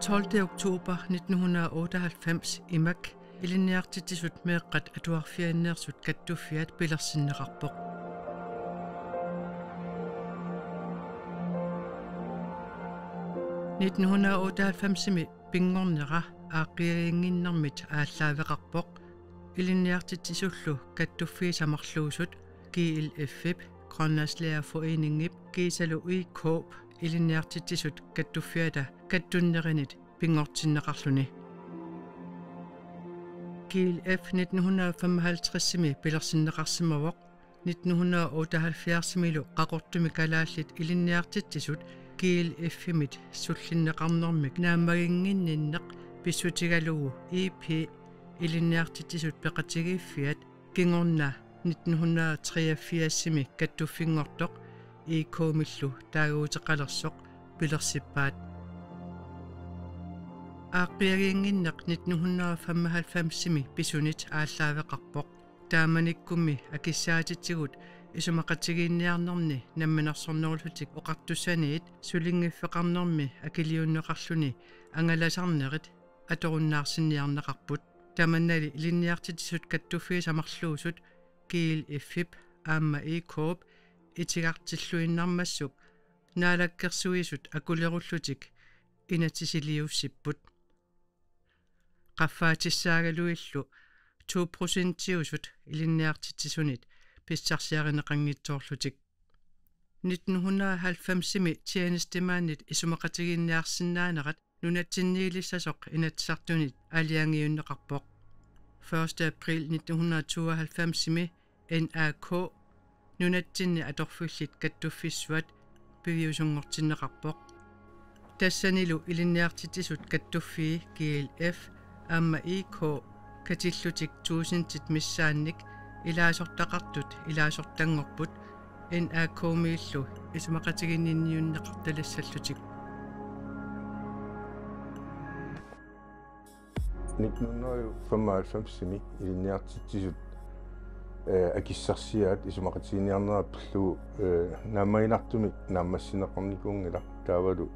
12. oktober 1998 imak iliniartitisut meeqqat atuarfianneersut kattuffiat pilersinneqarpoq. (1998) pingornera aaqqiriinginnermit ааllaавеқарпоq iliniartitisullu kattuffi samarluusut GLF-ip Grønlandslægerforening kiisalu IKOP iliniartitisut kattuffiata kattunnerinit pingortinneqarluni. GLF 1955-mi pilersinneqarsimavoq 1978-milu qaqortumi kalaallit iliniartitisut GLF-imit sullinneqarnermik naammaginginninneq pissutigalugu EP iliniartitisut peqatigiiffiat kingorna 1983-mi kattuffingortoq IKOMillu taaguuteqalersoq pilersippaat. Aaqiagiinginneq 1995-mi pisunit ааllaавеқарпоq taamanikkummi akissaatitigut isumaqatigiinniarnerni namminersornerulutik oqartussaniit sulingiffeqarnermi akiliunneqarluni angalasarnerit atorunnaarsinniarneqarput tamannali iliniartitisut kattuffi samarluusut GLF-ip aamma IKOP itigartilluinnarmassuk naalakkersuisut akulerullutik inatisiliussipput qaffaatissaagaluillu 2%-iusut iliniartitisunit pissarsiarineqanngitsoorlutik 1990-mi tianistemaannit isumaqatigiinniarsinnaanerat nunatsinniilissasoq inatsartunit aliangiunneqarpoq 1. april 1992-mi NAK nunatsinni atorfullit kattuffissuat piviusungortinneqarpoq tassanilu iliniartitisut kattuffii GLF aamma IK katillutik 1000-tit missaannik ilaasortaqartut ilaasortangorput NAK-miillu isumaqatiginniunneqartalassallutik 1995-mi iliniartitisut akissarsiaat isumaqatiginniarnerapullu naammaginartumi naammassineqarnikuungila taavalu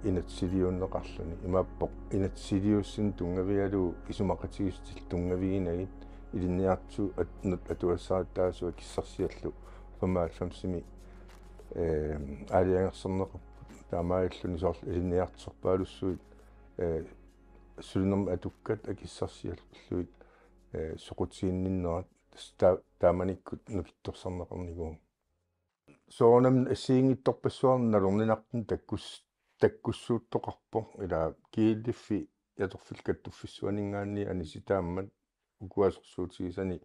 inatsiliunneqarluni imappoq inatsiliussin tungavialu isumaqatigistil tungaviginagit iliniartu atuassaattaasu akissarsiallu 95-mi aaliangerserneqarput taamaalluni soorl iliniartisorpaalussuit sulnerma atukkat akissarsialluit soqutiinninnerat taamanikkut nukittorsarneqarniguun soonam assiingittorpassuarnalorninartun takkussuuttoqarpo ila kiilliffi yatorfil kattuffissuaningaanni anisitaammat ukuasorsuutigisani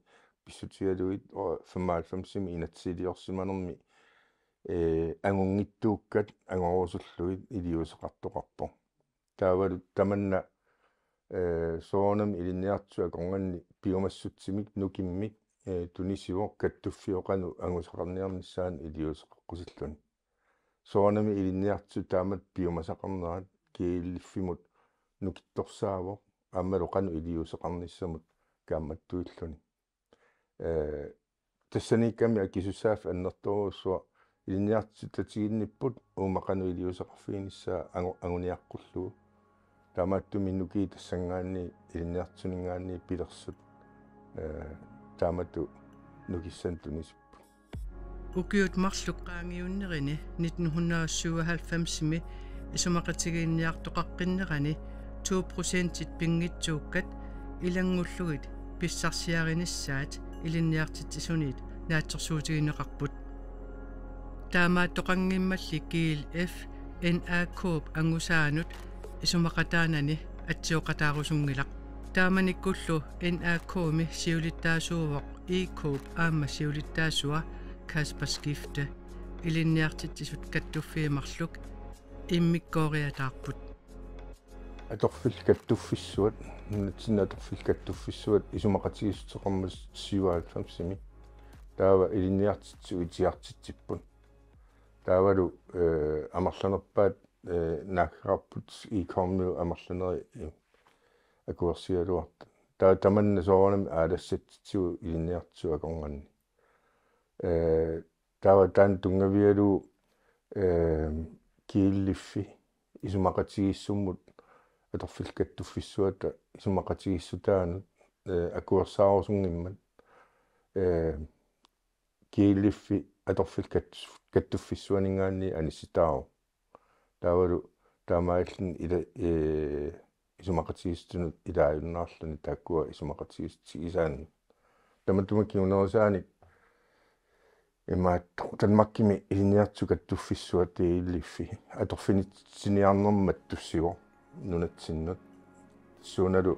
pissutigaluit 95-mi inatsiliorsimanermi angungittuukkat angorusulluit iliuseqartoqarpo taavalut tamanna soonam iliniartu aqornganni piomassutsimik nukimmik tunisivo kattuffiоqanu angusaqarniarnissaan iliuseqaqqusilluni soonami iliniartu taamat piomasaqarnerat kiilliffimut nukittorsaavo aammaluqanu iliuseqarnissamut kaammattuilluni тассаникками акисусааф аннерторуссуа илиниартит татигинниппут уумақану илиусеқарфигиниссаа агуниаққуллугу таамааттуми нуки тассангаанни илиниартунингаанни пилерсут таамату нукиссан тунисиппу ukiut marluqqaangiunnerини 1997-mi isumaqatigiinniartoqaqqinnerani 2%-it pingitsuukkat ilangullugit pissarsiarinissaat iliniartitisunit naatsorsuutigineqarput taamaattoqanngimmalli GLF NAK angusaanut isumaqataanani atsioqataarusungilaq taamanikkullu NAK-mi siulittaasuuvoq IKOP aamma siulittaasua Kasperskifte iliniartitisut kattuffiimarluk immikkooriataarput аторфил каттуффиссуат нутсина аторфил каттуффиссуат исумақатигиссуқармас 97-ми таава илиниартитсу итиартитсиппут таавалу амарланерпаат наахарпут икормиу амарланери акуерсиалуарт таа таманна соорнами аалассатситсу илиниартсу акорнганни таава таан тунгавиалу kiilliffi isumaqatigissummut atorfilkattuffissuata isumaqatigissutaanut akuersaarusunngimmat kiiliffi atorfilkattuffissuaningaanni anissitaaru taavalu taamaallin ila isumaqatigistunut ilaajunnaarluni taakkua isumaqatigistigisaanni tamattumakkiunerusaanik имаат танмаккими илиниартукат туффиссуати иллиффи аторфинитсиниарнэрмат туссиго нунатсиннут сууналу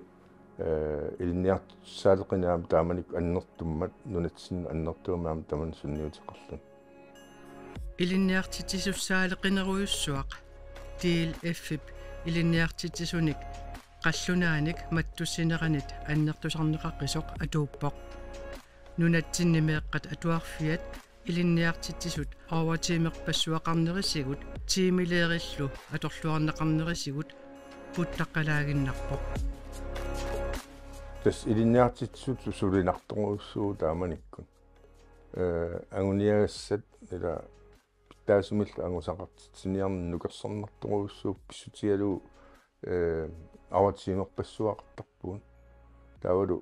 илиниартсаалеқинаам тааманик аннертуммат нунатсин аннертуумаам таман сунниутеқарлун илиниартитсуссаалеқинеруйуссуақ TLF-ип илиниартитсуник қаллунааник маттуссинеранит аннертусарнеқаққисоқ атууппоқ нунатсиннимеэққат атуарфиат илинниартитсисут аватимерпассуақарнерисигут тимилеериллу аторлуарнеқарнерисигут путтаққалаагиннарпоқ тас илинниартитсут сулинарторуссуу тааманиккун агуниагассат ила питаасумил ангусақартитсиниарн нукерсарнарторуссуу писсутигалу аватимерпассуақартарпуун таавалу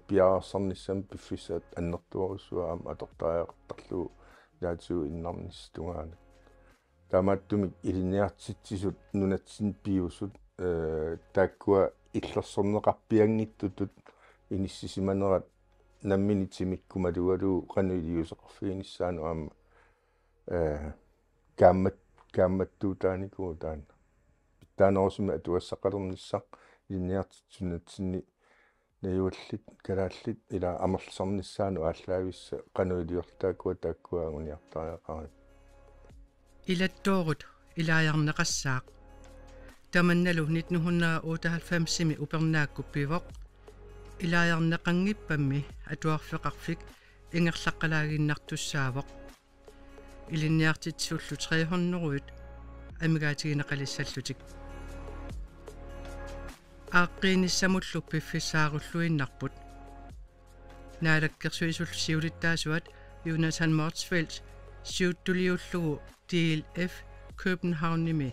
пиаарсарниссам пиффисаат аннертуаруссуаам атортааяқартарлуу наатсуу иннарнистунгаана таамааттумик илиниартитсисут нунатсин пиусут тааккуа иллерсорнеқарпиангиттутут иниссисиманерат намминитимиккумалугалуу қануилиусеқарфигиниссаану аама каамматтуутааникуу таана питтаанерусуми атуассақалерниссақ илиниартитсунатсинни наюуллит калааллит ила амерлсарниссаану ааллаависса qanуилиортаакуа тааккуаагуниартариақари илаттоорут илаажарнеқассаақ таманналу 1998-ми упернааккуппивоқ илаажарнеқангиппамми атуарфеқарфик ингерлаққалаагиннартуссаавоқ илинниартитсуллу 300-руит амигаатигинеқалиссаллутик ааққииниссамуллу пиффиссааруллуиннарпут наалаккерсуисул сиулиттаасуат Jonathan Motzfeldt сиуттулиуллугу TLF Københavnimi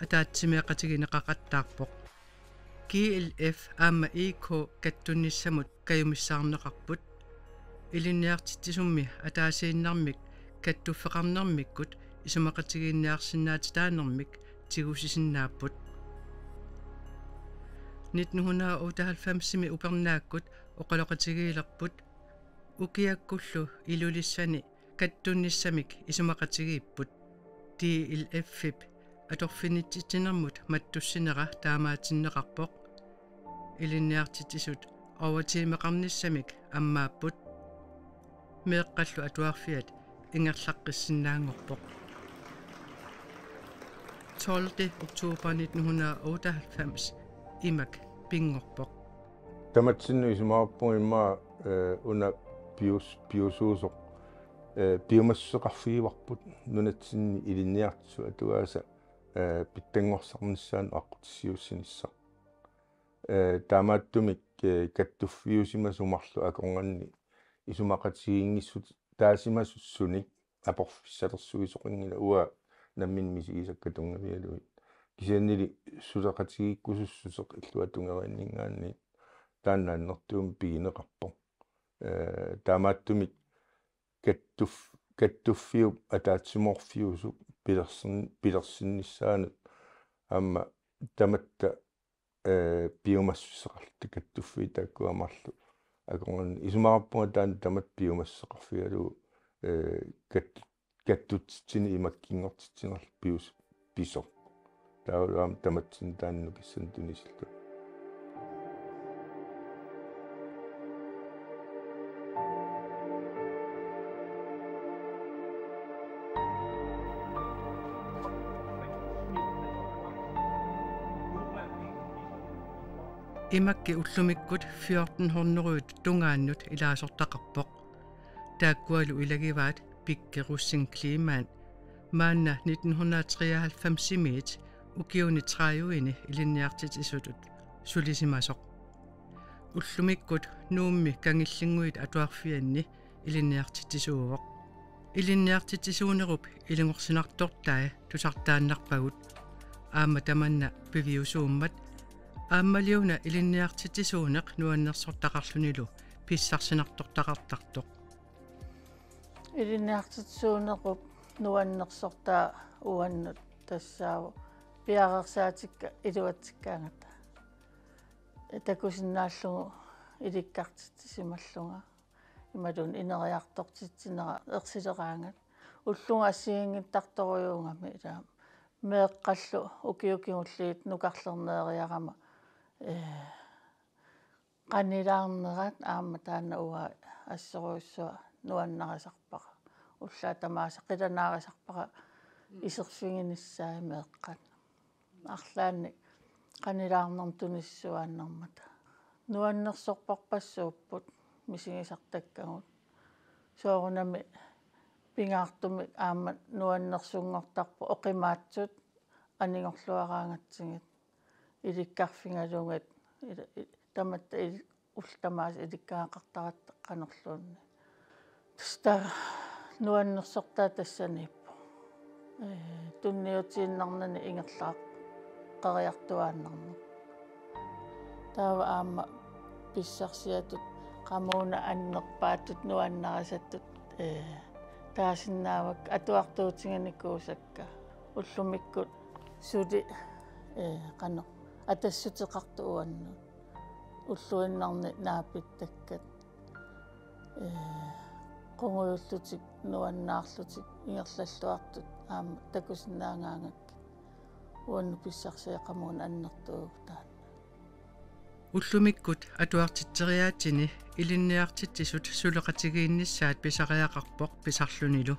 атаатсимеқатигинеқақаттаарпоқ GLF аама ИК каттунниссамут каюмиссаарнеқарпут илинниартитсумми атаасииннармик каттуффеқарнермиккут исумақатигинниарсинаатитаанермик тигусисиннааппут 1998-ми упернааккут оқалоқатигиилерпут укиаккуллу илулиссани каттунниссамик исумақатигииппут TLF-ип аторфинитсинермут маттуссинера таамаатиннеқарпоқ илинниартитсут оватимеқарниссамик аммааппут меэққаллу атуарфиат ингерлаққиссиннаангорпоқ 12. oktober 1998 имак пингорпоқ таматсинну исумаарпуиммаа уна пиусуусоқ биомассеқарфигиварпут нунатсинни илинниартсу атуааса питтангорсарниссаан аққутиссиуссинисса таамааттумик каттуффиусима сумарлу акорнганни исумақатигингиссут таасимасуссуник апорфиссалерсуисоқингила уа наммин мисигисакка тунгавиалуи кисианнили сулеқатигиккусуссусеқ иллуатунгерииннингаанни тааннааннэртуум пигинеқарпо таамааттумик каттуффиуп атаатсиморфиусуп пилерсиннissaанут аама таматта биомассеқарлу каттуффи тааккуамарлу акорнганни исумаарпунга таан тамат биомассеқарфигалу каттутсини имаккингортитсинерл пиус писо тааваам таматсин таанну киссан тунисиллу имакки уллумиккут 1400-руут тунгааннут илаасортақарпоқ тааккуалу илагиваат пиккеруссин климаан маанна 1993-имиит укиуни трааюини илинниартитисутут сулисимасоқ уллумиккут нуумми кангиллингуит атуарфианни илинниартитисуувоқ илинниартитисуунеруп илингорсинартортаа тусартааннарпагут аама таманна пивиусууммат ааммалиуна илинниартитисуунеқ нуаннерсортақарлунилу писсарсинартортақартартоқ илинниартитсуунеқуп нуаннерсортаа уаннут тассааву пиарерсаатикка илуатсиккаангата такусиннааллугу иликкартитсималлунга ималун инериартортитсинера ерсилераангат уллунга ассигингиттарторуйуунгами илаа меэққаллу укиукигуллиит нукарлернеериарама qanilаарнерат аама таана уа ассоруйссуа нуаннарисарпара уллаа тамааса қиланаарисарпара исерфигиниссаа меэққат арлаанни qanilаарнерм туниссуааннэрмата нуаннерсорпарпассууппут мисигисартаккагут соорунами пингаартуми аама нуаннерсунгортарпу оқимаатсут анигорлуараангатсигит иликкарфингалунгат таматта ултамаас иликкаақартаратта қанерлуунни таста нуаннерсортаа тассаниппу тунниутииннарнани ингерлаа қариартуааннарнер таава аама писсарсиатут qamuna annerpaatut nuannarasаттут таасиннаавак атуартуутинганикуусакка уллумиккут сули qano атассутеқарту уанну уллуиннарни наапиттаккат qunguullutik nuannaarlutik ingерллуартут аама такусиннаангаангакки уанну писсарсиақамуун аннертуугтаа уллумиккут атуартитсериаатсини илинниартитсисут сулеқатигииннissaат писариақарпоқ писарлунилу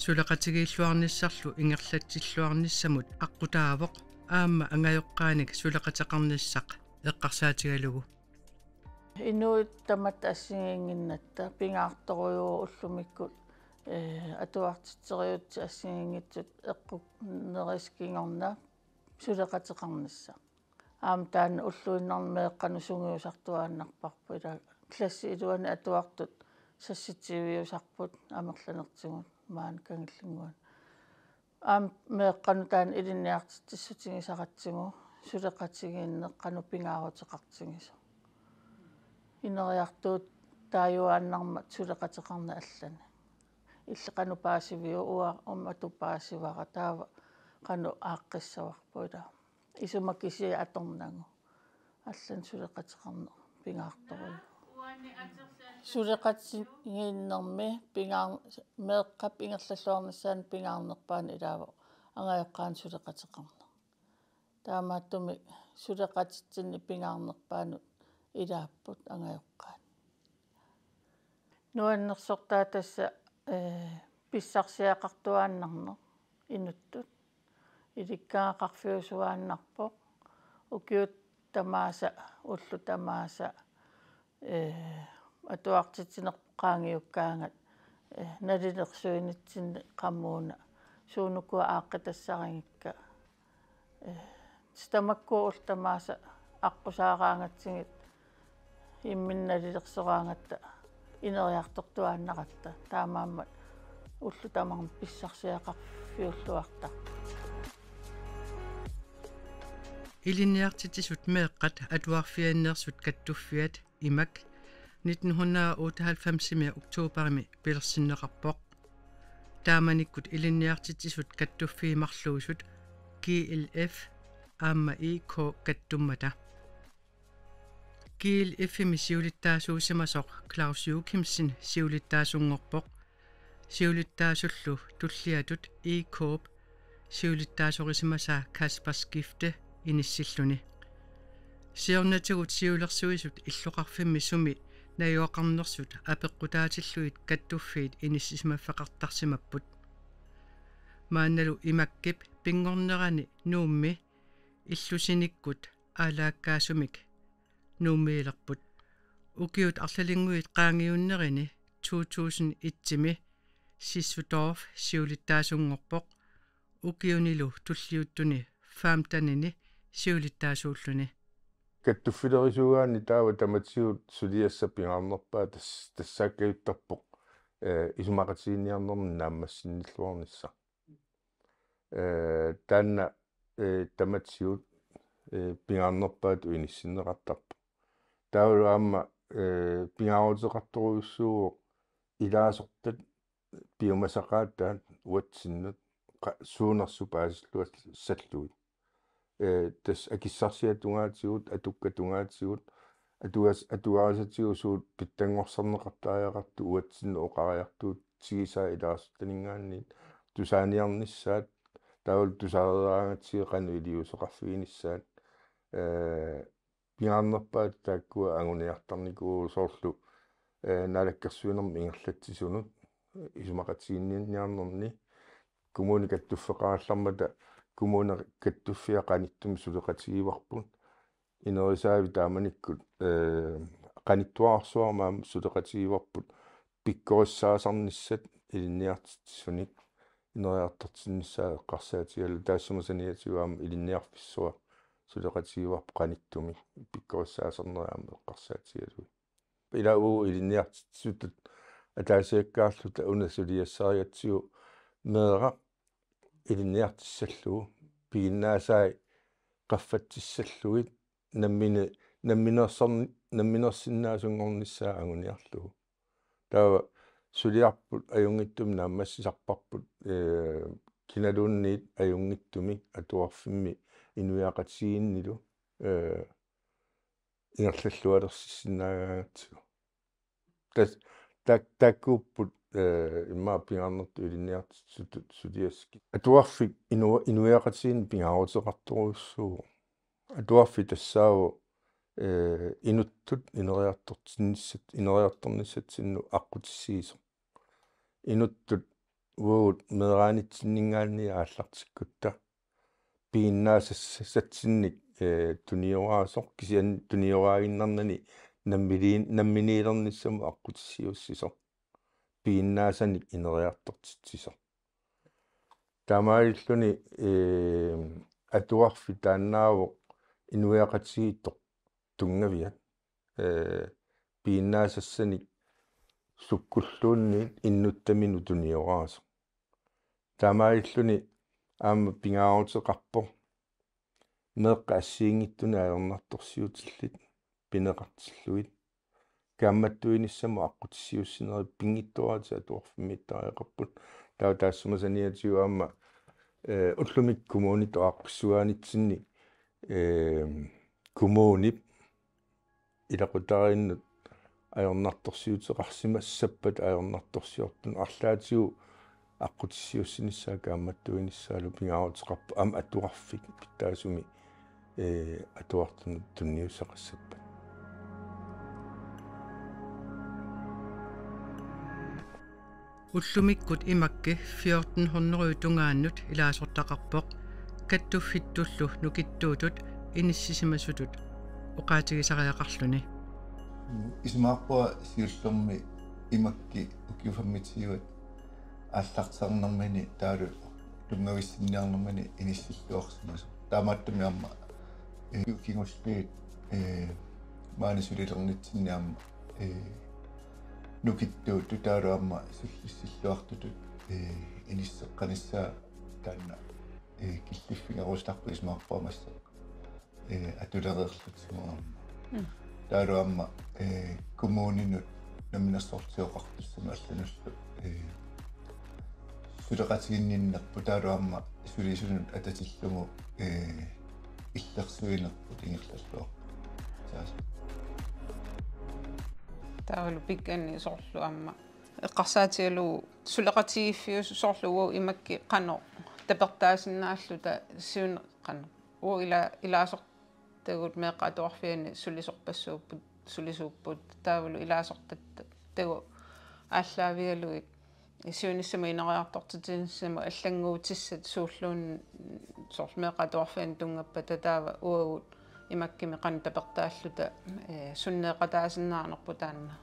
сулеқатигииллуарниссарлу ингерлатсиллуарниссамут аққутаавоқ аама ангайоққааник сулеқатеқарниссақ эққарсаатигалугу инуит тамат ассигингиннатта пингаарторуйуу уллумиккут атуартитсериутси ассигингитсут эққук нерискингорна сулеқатеқарнисса аам таана уллуиннармеэққану сунгиусартуааннарпарпу ила класси илуани атуартут сасситсивиусарпут амерланертигут маан кангиллингуан аам меэққану таана илинниартиссутигисаратсигу сулеқатигииннеққану пингаарутеқартигисо инериартуут тааюааннарма сулеқатеқарна аллани иллеқану паасивиу уа уммату паасивара таава қану ааққиссаварпу ила исумаккиси аторнагу аллан сулеқатеқарне пингаарторуй сулеқатсигииннэрми пингаар меэққап ингерллуарниссаан пингаарнерпаани илаава ангаёққаан сулеқатеқарне таамааттуми сулеқатитсинни пингаарнерпаанут илааппут ангаёққаан нуаннерсортаа тасса писсарсиақартуааннарне инуттут иликкаақарфиусуааннарпоқ укиут тамааса уллу тамааса атуартитсинерпоқаангиуккаангат налилерсуинитсинни qammuuna суунукуа ааққитассарангикка стамаккуу ултамааса аққусаараангатсигит имминналилерсораангатта инериартортуааннақатта таамааммат уллу тамарм писсарсиақарфиуллуарта илинниартитисут меэққат атуарфианнерсут каттуффиат имак 1998 октообарми пилерсиннеқарпоқ тааманиккут илинниартитисут каттуффиимарлуусут GLF аама ИК каттуммата GLF-ми сиулиттаасуусимасоқ Клаус Юкимсен сиулиттаасунгорпоқ сиулиттаасуллу туллиатут ИК сиулиттаасорисимасаа Каспар Скифте иниссиллуни сиорнатигут сиулерсуисут иллоқарфимми суми наюақарнерсут апеққутаатиллуит каттуффиит иниссисимаффеқартарсимаппут маанналу имаккип пингорнерани нуумми иллусиниккут аалааккаасумик нууммиилерпут укиут арлалингуит qaangiunnerini 2001-ми сиссудорф сиулиттаасунгорпоқ укиунилу туллиуттуни фаамтанини сиулиттаасууллуни каттуффилерисугаани таава таматсиут сулиасса пингаарнерпаа тассааккаюттарпоқ исумақатигинниарнерми нааммассинниллуарнisса таанна таматсиут пингаарнерпаат уинissиннеқартарпа таулу аама пингаарутеқарторуйуссуу илаасортат пиумасақааттаат уатсиннут суунерсу паасиллуат саллуит тас акиссарсиатунгаатигут атуккатунгаатигут атуаасатигусуут питтангорсарнеқартаариақарту уатсинну оқариартуут сигисаа илаасуттанингаанниит тусааниарниссаат таул тусаараангатсиеқану илиусоқарфигиниссаат пиаарнерпаат тааккуа агуниартарникуу соорлу налаккерсуинерми ингерлатсисунут исумақатигинниарнерни коммуни каттуффеқараллармата коммуна каттуффиақаниттуми сулеқатигиварпут инерисаави тааманиккут qanittуаарсуармаам сулеқатигиварпут пиккориссаасарниссат илинниартитсуник инериартартиннссаа эққарсаатигалу таассумасаниатигуаама илинниарфиссуа сулеқатигиварпу qanittumi пиккориссаасарнераама эққарсаатигалу илау илинниартитсутут атаасиаккаарлута унасулиассариатсигу меэра илинниартиссаллугу пигиннаасаа qaffатсиссаллугит намминерсиннаасунгорниссаа агуниарлугу таава сулиарпут аюнгиттум нааммассисарпарпут киналуунниит аюнгиттумик атуарфимми инуяақатсигиннилу ингерллуалерсиссинаагаагатсигу тас таккууппут имма пингаарнерту илинниартитсутут сулиаски атуарфик инуяақатсигин пингаарутеқарторуйуссуу атуарфи тассааву инуттут инериарторниссатсинну аққутиссигисо инуттут уут мераанитсиннингаанни ааллартиккутта пииннаасассатсинник туниораасоқ кисиан туниораагиннарнани намминилерниссаму аққутиссиуссисо пииннаасаник инериартортитсисо таамаиллуни атуарфи тааннааву инуяақатсигиттоқ тунгавиат пииннаасассаник суккуллуунни иннуттамину туниораасо таамаиллуни аама пингаарутеқарпо меэққа ассиингиттуна аернарторсиутиллит пинеқартиллуит каамматтуиниссаму аққутиссиуссинери пингиттуаати атуарфиммиттариақарпут таассумасаниатигу аама уллумик коммунит оаққиссуаанитсинни коммунип илақутариннут аернарторсиутеқарсимассаппат аернарторсиортун арлаатигу аққутиссиуссиниссаа каамматтуиниссаалу пингаарутеқарпу аама атуарфик питтаасуми атуартунут тунниусақассаппат уллумиккут имакки 1400 тунгааннут илаасортақарпоқ каттуффиттуллу нукиттуутут иниссисимасутут оқаатигисариақарлуни исмаарпуа сиуллерми имакки укиуфаммитсиуат ааллартарнэрмани таалу туммависсинниарнэрмани иниссиллуарсимасу таамааттами аама кигуллиит маанисулилернитсинниарма нукиттуу тутаалу аама суллиссиллуартутут иниссеққаниссаа таанна киллиффингерустарпу исмаарпуамассақ атулереерлутсимуарма таалу аама коммунинут наминерсортиоқартуссама аллануллу сулеқатигинниннерпу таалу аама сулисунут ататиллугу иллерсуинерпу тингерллуа саас таалу пикканни соорлу аама эққарсаатигалу сулеқатигиффиус соорлугу имакки қано тапертаасиннааллута сиун қано уу илаасортагут меққатуарфиани сулисорпассууппут сулисууппут таавалу илаасортатта тагу ааллаавиалуик сиуниссама инериартортитинссама аллангуутиссат сууллуун соорлмеққатуарфиани тунгаппа татаава уагут имаккими қано тапертааллута суннеқатаасиннаарнерпу таанна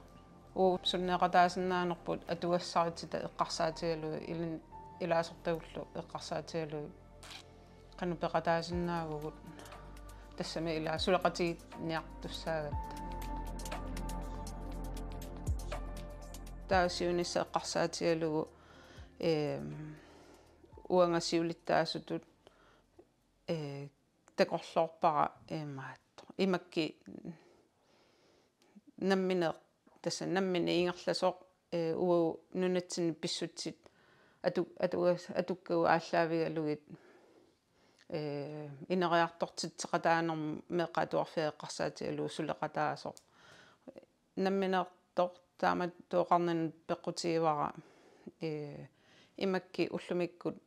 уу суннеқатаасиннаарнерпут атуассаритита эққарсаатигалу илин илаасортагуллу эққарсаатигалу қано пеқатаасиннаагугут тассами илаа сулеқатигит ниартуссаагатта таасиунисса эққарсаатигалугу uangasiulittaasutut takorlorpara imaat imakki nammine tassa nammine ingerlasoq nunatsinni pissutsit atukku ааllaavigalugit ineriartortitseqataanerm meeqatuarfiaqarsaatigaluu suleqataasoq nammineertoq taamat tuoqarnan peqqutiivara imakki ullumikkut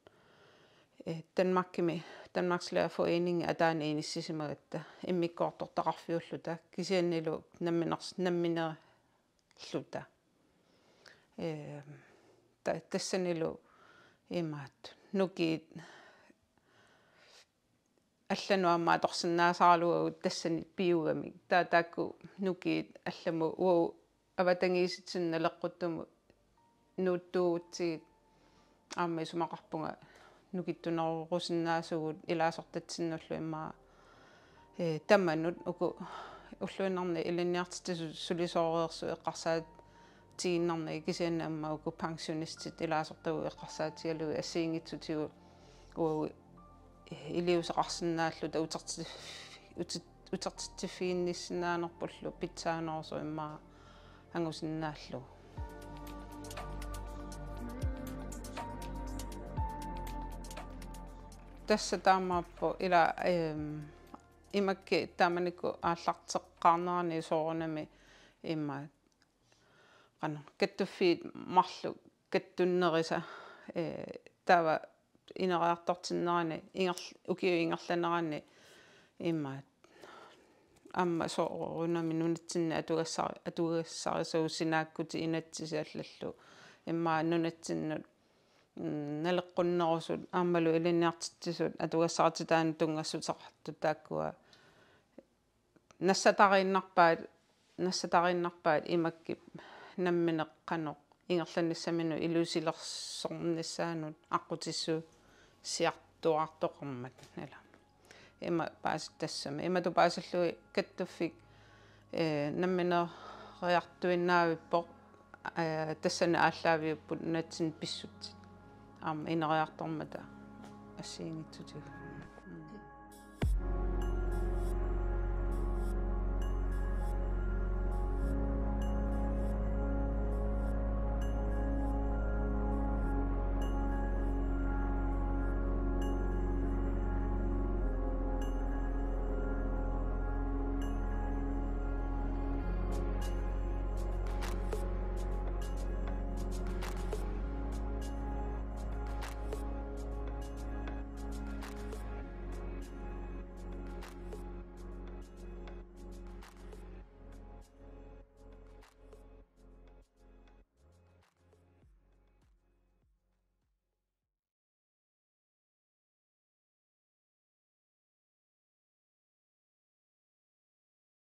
Danmarks Lærerforening ataani inissisimagatta immikkoortortaqarfiulluta kisiannilu namminerluta тассанилу имаат нукиит аллануамма аторсиннаасаарлугу тассани пиугами таакку нукиит алламу уу аватангииситсинна леққуттуму нууттуугутсигит аамми сумақарпунга нукиттунерусиннаасугут илаасортатсиннуллу иммаа тамманут уку уллуиннарни илинниартитсу сулисоориерсу эққарсаат тииннарни кисианнаамма уку пенсионистит илаасортагу эққарсаатигалуи ассиингитсутигу уу илиусеқарсинааллута утертиффиинниссинаанерпуллу питсаанерсу иммаа ангусиннааллу tässä taamappo ila imakki taamanikku ааллартеққарнерани соорунами имма qanu kattuffiit marlu kattunnerisa taava ineriartortinnerani ukiu ingerlanerani imma amma soorunami nunatsinna atugassarisuusinaakkuti inatsisiallallu imma nunatsinnu naleqqunnerusut aammalu ilinniartitsisut atugassartitaani tungassutaqartu taakkua nassatarinnarpaat imakki намминеққанеқ ингерланниссамину илуусилерсорнissaanут аққутиссу сиартуартоқармат нала има паас тассама имату паасаллуи каттуффик намминериартуиннаавиппоқ тассана ааллаавиуппут натсин писсут аама инериартормата ассиингитсутигу